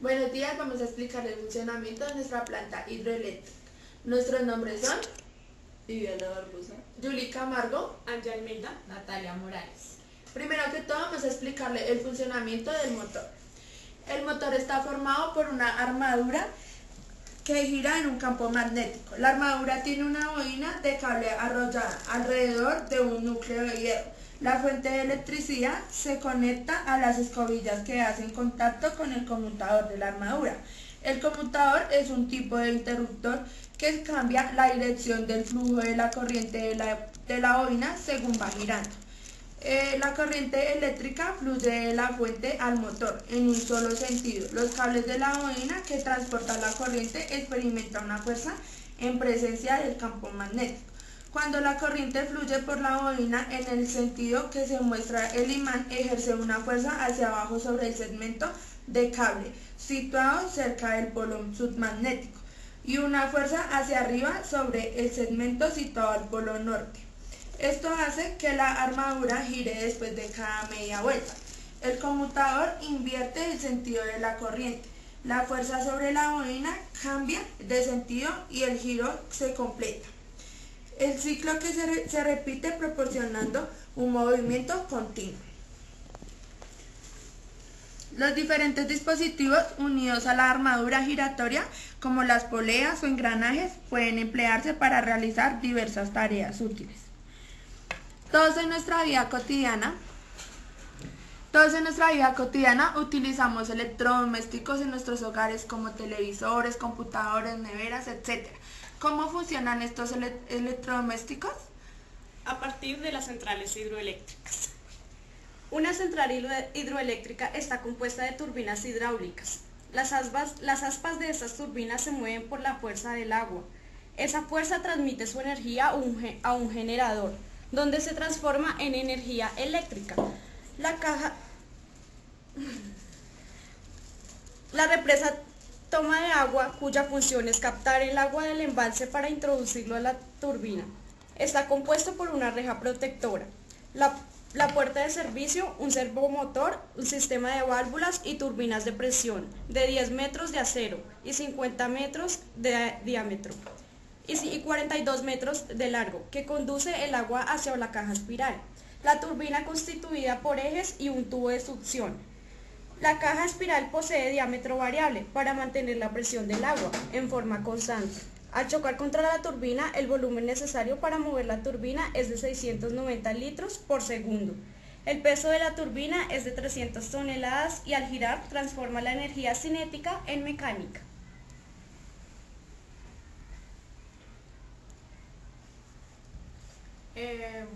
Buenos días, vamos a explicar el funcionamiento de nuestra planta hidroeléctrica. Nuestros nombres son Viviana Barbosa, Yuli Camargo, Anja Almeida, Natalia Morales. Primero que todo vamos a explicarle el funcionamiento del motor. El motor está formado por una armadura que gira en un campo magnético. La armadura tiene una bobina de cable arrollada alrededor de un núcleo de hierro. La fuente de electricidad se conecta a las escobillas que hacen contacto con el conmutador de la armadura. El conmutador es un tipo de interruptor que cambia la dirección del flujo de la corriente de la bobina según va girando. La corriente eléctrica fluye de la fuente al motor en un solo sentido. Los cables de la bobina que transportan la corriente experimentan una fuerza en presencia del campo magnético. Cuando la corriente fluye por la bobina en el sentido que se muestra el imán, ejerce una fuerza hacia abajo sobre el segmento de cable situado cerca del polo submagnético y una fuerza hacia arriba sobre el segmento situado al polo norte. Esto hace que la armadura gire después de cada media vuelta. El conmutador invierte el sentido de la corriente. La fuerza sobre la bobina cambia de sentido y el giro se completa. El ciclo que se repite proporcionando un movimiento continuo. Los diferentes dispositivos unidos a la armadura giratoria, como las poleas o engranajes, pueden emplearse para realizar diversas tareas útiles. Todos en nuestra vida cotidiana utilizamos electrodomésticos en nuestros hogares como televisores, computadores, neveras, etc. ¿Cómo funcionan estos electrodomésticos? a partir de las centrales hidroeléctricas. Una central hidroeléctrica está compuesta de turbinas hidráulicas. Las aspas de estas turbinas se mueven por la fuerza del agua. Esa fuerza transmite su energía a un generador, donde se transforma en energía eléctrica. La represa toma de agua, cuya función es captar el agua del embalse para introducirlo a la turbina. Está compuesto por una reja protectora, la puerta de servicio, un servomotor, un sistema de válvulas y turbinas de presión de 10 metros de acero y 50 metros de diámetro y 42 metros de largo, que conduce el agua hacia la caja espiral. La turbina constituida por ejes y un tubo de succión. La caja espiral posee diámetro variable para mantener la presión del agua en forma constante. Al chocar contra la turbina, el volumen necesario para mover la turbina es de 690 litros por segundo. El peso de la turbina es de 300 toneladas y al girar transforma la energía cinética en mecánica.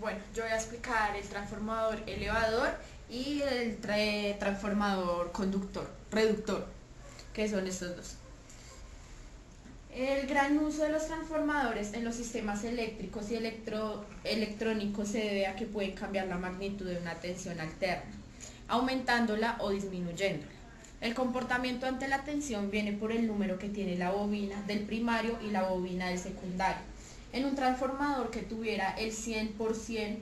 Bueno, yo voy a explicar el transformador elevador y el transformador reductor, que son estos dos. El gran uso de los transformadores en los sistemas eléctricos y electrónicos se debe a que pueden cambiar la magnitud de una tensión alterna, aumentándola o disminuyéndola. El comportamiento ante la tensión viene por el número que tiene la bobina del primario y la bobina del secundario. En un transformador que tuviera el 100%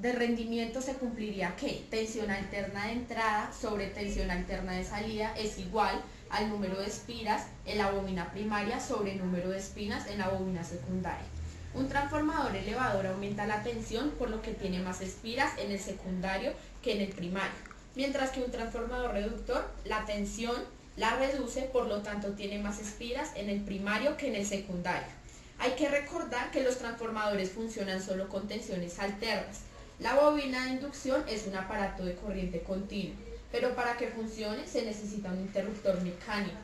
de rendimiento se cumpliría que tensión alterna de entrada sobre tensión alterna de salida es igual al número de espiras en la bobina primaria sobre el número de espinas en la bobina secundaria. Un transformador elevador aumenta la tensión por lo que tiene más espiras en el secundario que en el primario, mientras que un transformador reductor la tensión la reduce, por lo tanto tiene más espiras en el primario que en el secundario. Hay que recordar que los transformadores funcionan solo con tensiones alternas. La bobina de inducción es un aparato de corriente continua, pero para que funcione se necesita un interruptor mecánico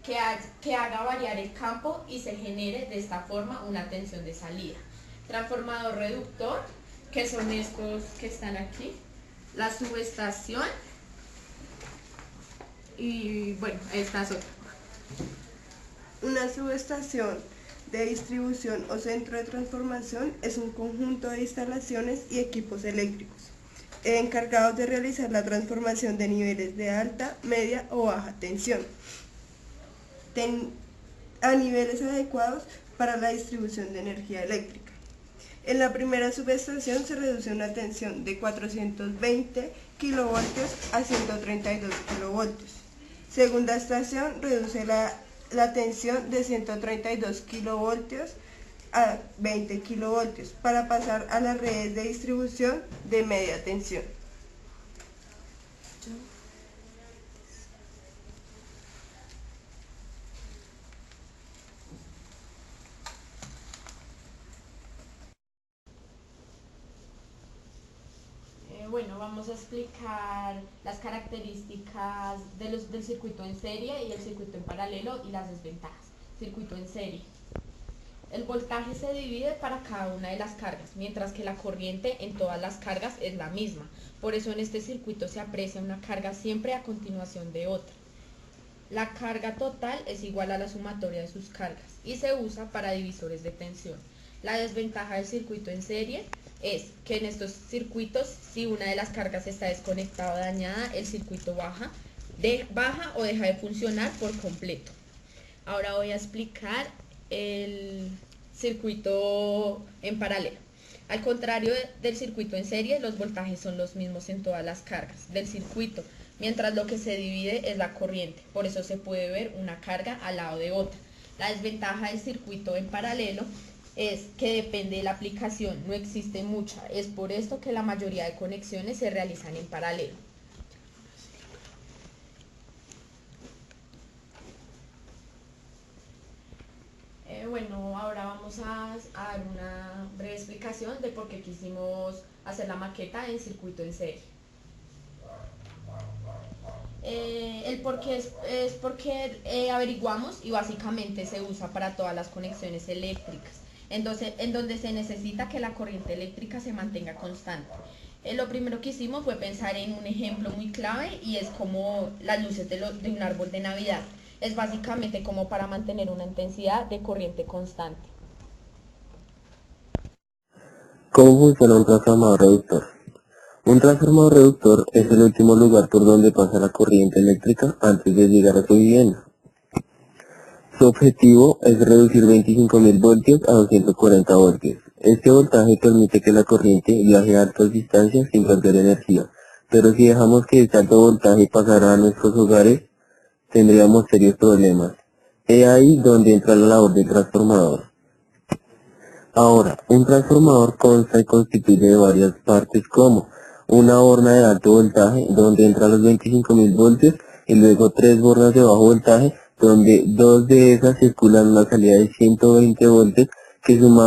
que haga variar el campo y se genere de esta forma una tensión de salida. Transformador reductor, que son estos que están aquí, la subestación y bueno, esta es otra. Una subestación de distribución o centro de transformación es un conjunto de instalaciones y equipos eléctricos encargados de realizar la transformación de niveles de alta, media o baja tensión a niveles adecuados para la distribución de energía eléctrica. En la primera subestación se reduce una tensión de 420 kilovoltios a 132 kilovoltios. Segunda estación reduce la tensión de 132 kilovoltios a 20 kilovoltios para pasar a las redes de distribución de media tensión. Bueno, vamos a explicar las características del circuito en serie y el circuito en paralelo y las desventajas. Circuito en serie. El voltaje se divide para cada una de las cargas, mientras que la corriente en todas las cargas es la misma. Por eso en este circuito se aprecia una carga siempre a continuación de otra. La carga total es igual a la sumatoria de sus cargas y se usa para divisores de tensión. La desventaja del circuito en serie es que en estos circuitos, si una de las cargas está desconectada o dañada, el circuito baja o deja de funcionar por completo. Ahora voy a explicar el circuito en paralelo. Al contrario del circuito en serie, los voltajes son los mismos en todas las cargas del circuito, mientras lo que se divide es la corriente. Por eso se puede ver una carga al lado de otra. La desventaja del circuito en paralelo es que depende de la aplicación, no existe mucha. Es por esto que la mayoría de conexiones se realizan en paralelo. Bueno, ahora vamos a dar una breve explicación de por qué quisimos hacer la maqueta en circuito en serie. El por qué es porque averiguamos y básicamente se usa para todas las conexiones eléctricas, en donde se necesita que la corriente eléctrica se mantenga constante. Lo primero que hicimos fue pensar en un ejemplo muy clave y es como las luces de un árbol de Navidad. Es básicamente como para mantener una intensidad de corriente constante. ¿Cómo funciona un transformador reductor? Un transformador reductor es el último lugar por donde pasa la corriente eléctrica antes de llegar a su vivienda. Su objetivo es reducir 25.000 voltios a 240 voltios. Este voltaje permite que la corriente viaje a altas distancias sin perder energía, pero si dejamos que este alto voltaje pasara a nuestros hogares, tendríamos serios problemas. Es ahí donde entra la labor del transformador. Ahora, un transformador consta y constituye de varias partes como una borna de alto voltaje donde entran los 25.000 voltios y luego 3 bornas de bajo voltaje donde 2 de esas circulan una salida de 120 voltios que sumado